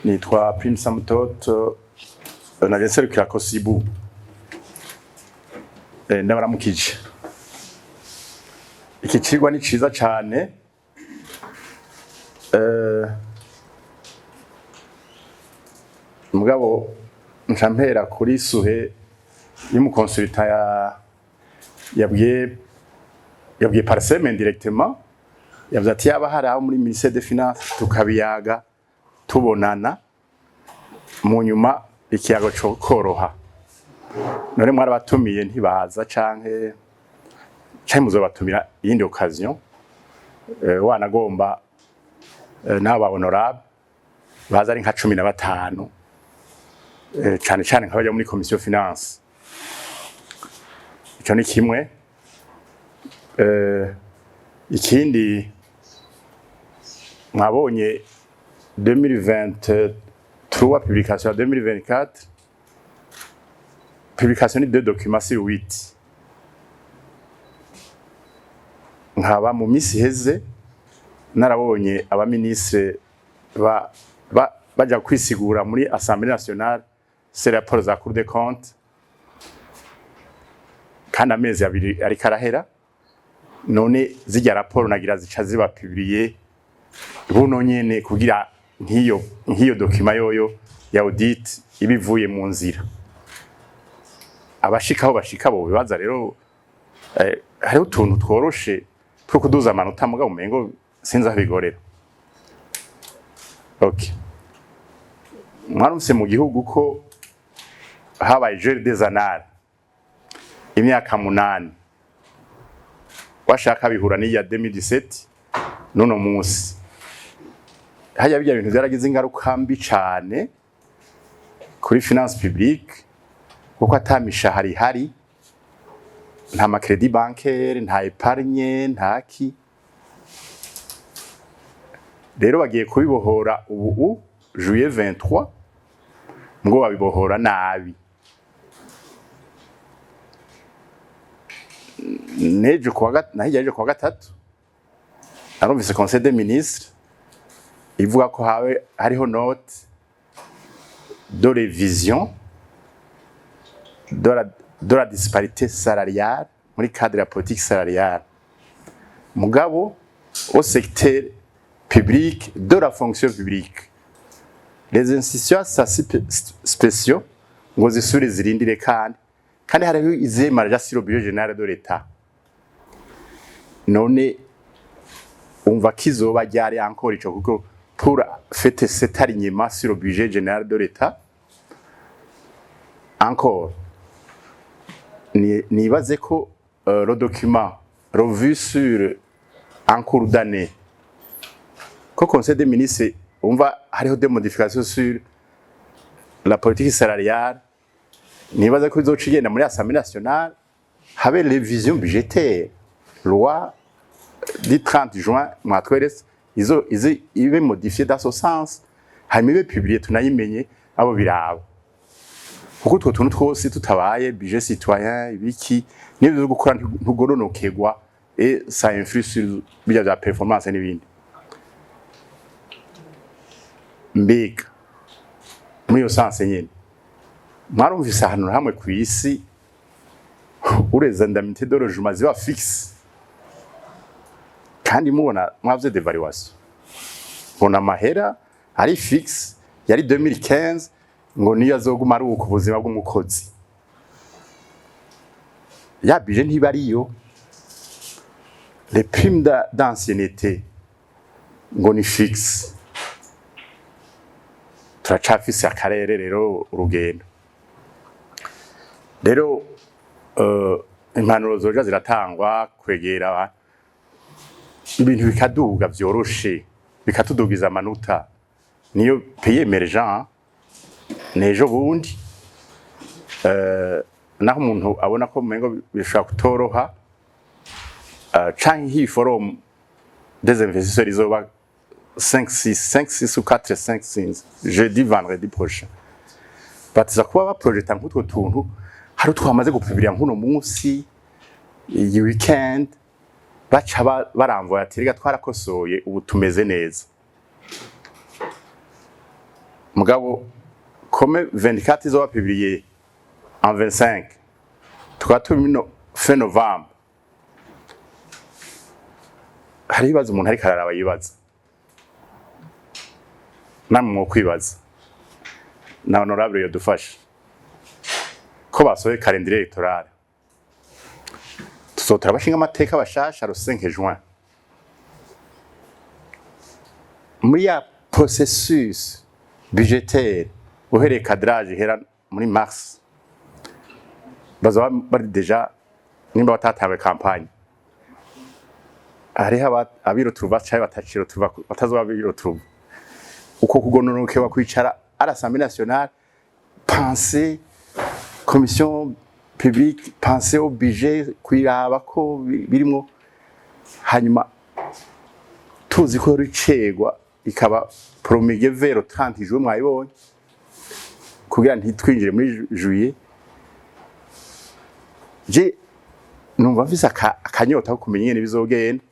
nitwa Prince Samutoto nagenserukira Kosibu ndabaramukije. Iki cigwa ni ciza cane mugabo ncampera kuri Suhe y'umukonsulta yabwiye Parseme directement yavuze ati yaba hari aho muri ministère des finances tukabiyaga tubonana mu nyuma ikiyago cyo koroha. None mwarabatumiye ntibaza canke muzobatumira iyindi occasion wanagomba n'aba honorable baza ari nka 15 cane cane nk'abaje muri commission finance. Ico ni kimwe. Ikindi mwabonye 2023 publication 2024 publication de documents sur 8 nkaba mu misi heze narabonye aba ministre baja kwisigura muri Assemblée nationale c'est rapport za Cour des comptes kandi amezi abiri ari karahera none zijya raporo nagira zica ziba publier buno nyene kugira nkiyo document yoyo ya audit ibivuye mu nzira abashikaho bashika bo bibaza rero hariho utuntu tworoshe two kuduza amanota muga umengo sinza bigorera. Okay, mwarumse mu gihugu ko habaye jeu des annales imyaka 8 washaka bihura n'iya 2017 none munsi haya bijya bintu byaragize ingaruka mbi cyane kuri finance publique kuko atamishahari hari nta ma credit bancaire nta épargne ntaki rero bagiye kubibohora ubu juillet 23 ngo babibohora nabi. Nejo nahijaje kwa gatatu narumvise conseil des ministres ivuga ko hariho note de révision de la disparité salariale muri cadre de la politique salariale mugabo au secteur public de la fonction publique les institutions spéciaux ngo zisure zirindire kandi hariho izema rya sur le budget général de l'État. None umva kizoba ryari encore ico kuko pour fêter cet alignement sur le budget général de l'État encore nibaze ko le document revu sur en cours d'année ko conseil des ministres umva hariho des modifications sur la politique salariale nibaza ko izocigenda muri Assemblée nationale habe révision budgétaire loi du 30 juin mwatwerese ibe modifié dans ce sens hanyuma ibe publié tunayimenye abo birabo kuko utwo tuntu twose tutabaye budget citoyen ibiki n'ibyo gukora ntugoronokerwa et ça influe sur bijya bya performance n'ibindi. Mbega muri yo sanse nyene mwarumvise ahantu hamwe ku isi ureza indemnité de logement ziba fixe kandi mubona mwavye devaluation bona amahera ari fixe yari 2015 ngo niyo azoguma ari uko ubuzima bw'umukozi ya budget ntibariyo les primes d'ancienneté ngo ni fixe turacafise akarere rero urugendo rero impanuro zoja ziratangwa kwegera ibintu bikaduga byoroshe bikatudugiza amanota niyo pays emergent nejo bundi naho umuntu abona ko mengo bishobora kutoroha canke hi forum des investisseurs izoba 5-6 ou 4-5 jeudi vendredi prochain batiza kuba ba project nk'utwo tuntu hari twamaze gupibira nkuno munsi iyi weekend baca baramvoya ati rega twarakosoye ubu tumeze neza mugabo comme 24 izoba publié en 25 tukaba turi fin novembre hari ibibazo umuntu ariko araraba yibaza namwe mu kwibaza na honorable yodufasha ko basohoye calendrier electoral tuzotora bashinga amateka bashasha le 5 juin muri ya processus budgétaire uhereye cadrage hera muri mars bazoba bari deja nimba batatangaye campagne hariho abiro turuva cyangwa bataciro turuva batazoba abiro turuva uko kugononokewa kwicara à l'Assemblée nationale penser commission publique penser au budget kwiraba ko birimo hanyuma tuzi ko ricegwa ikaba promulguée vers le 30 juin mwayibonye kugira ntitwinjire muri juillet je numva mfise akanyota ko kumenya ingene bizogenda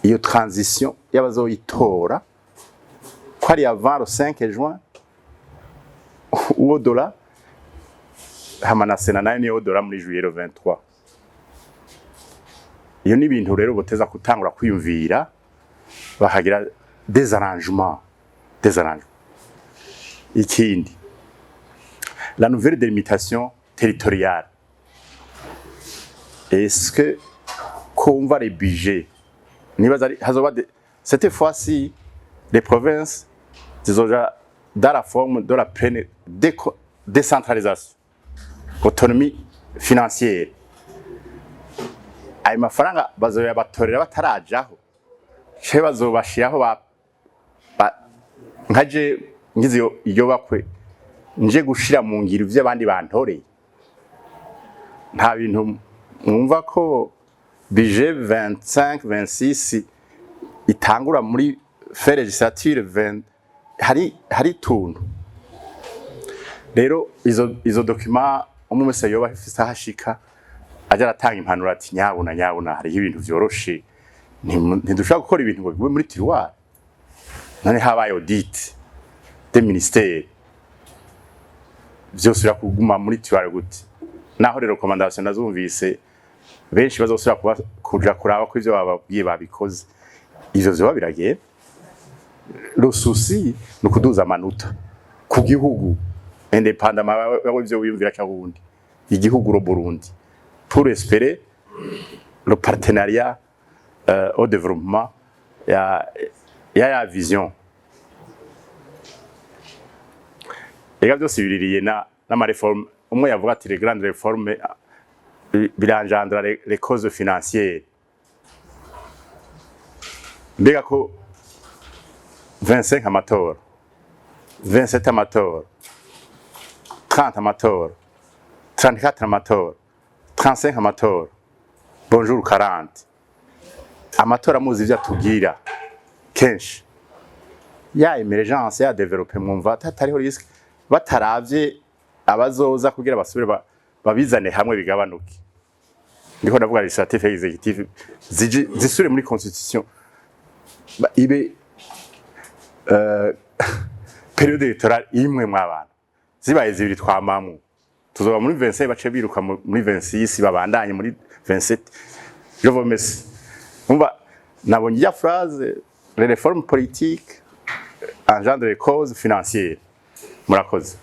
iyo transition y'abazoyitora ko ari avant le 5 juin ou au-delà hamana sena nayo ni au-delà muri juillet le 23 iyo ni ibintu rero boteza kutangura kwiyumvira bahagira des arrangements ikindi la nouvelle délimitation territoriale est-ce que qu'on va les budgets cette fois-ci les provinces déjà dans la forme de la pleine décentralisation autonomie financière ay mafaranga bazoya batorera batarajaho cyo bazobashiraho nkaje ngize iyo bakwe nje gushira mu ngiro ivyo abandi bantoreye nta bintu mwumva ko budget 25-26 itangura muri fin législature 20 hari tuntu rero izo document umwe wese yoba afise ahashika aje aratanga impanuro ati nyabuna hari ibintu vyoroshe ntidushaka gukora ibintu ngo bibe muri tiroir none habaye audit des ministères vyosura kuguma muri tiroir gute naho rero recommandation nazumvise benshi bazosura kuja kuraba ko ivyo bababwiye babikoze ivyo vyo biragenda le souci no kuduza amanota ku gihugu indépendamment y'ivyo wiyumvira cy'abundi igihugu ro Burundi pour espérer le partenariat au développement ya vision ega byose biririye na réforme umwe yavuga ati les grandes réformes biranjandra les causes financières mbega ko 25 amatora 27 amatora 30 amatora 34 amatora 35 amatora bonjour 40 amatora muzi ivyo atubwira kenshi ya emergence ya développer mwumva tatariho risque bataravye abazoza kugira basubire babizane hamwe bigabanuke ndiko ndavuga legislative executive zisure muri constitution ibe periode electorale imwe mw'abantu zibaye zibiri twamamu tuzoba muri 25 bace biruka muri 26 babandanye muri 27 je vous remercie umva nabonye ya phrase les réformes politiques engendrent les causes financières murakoze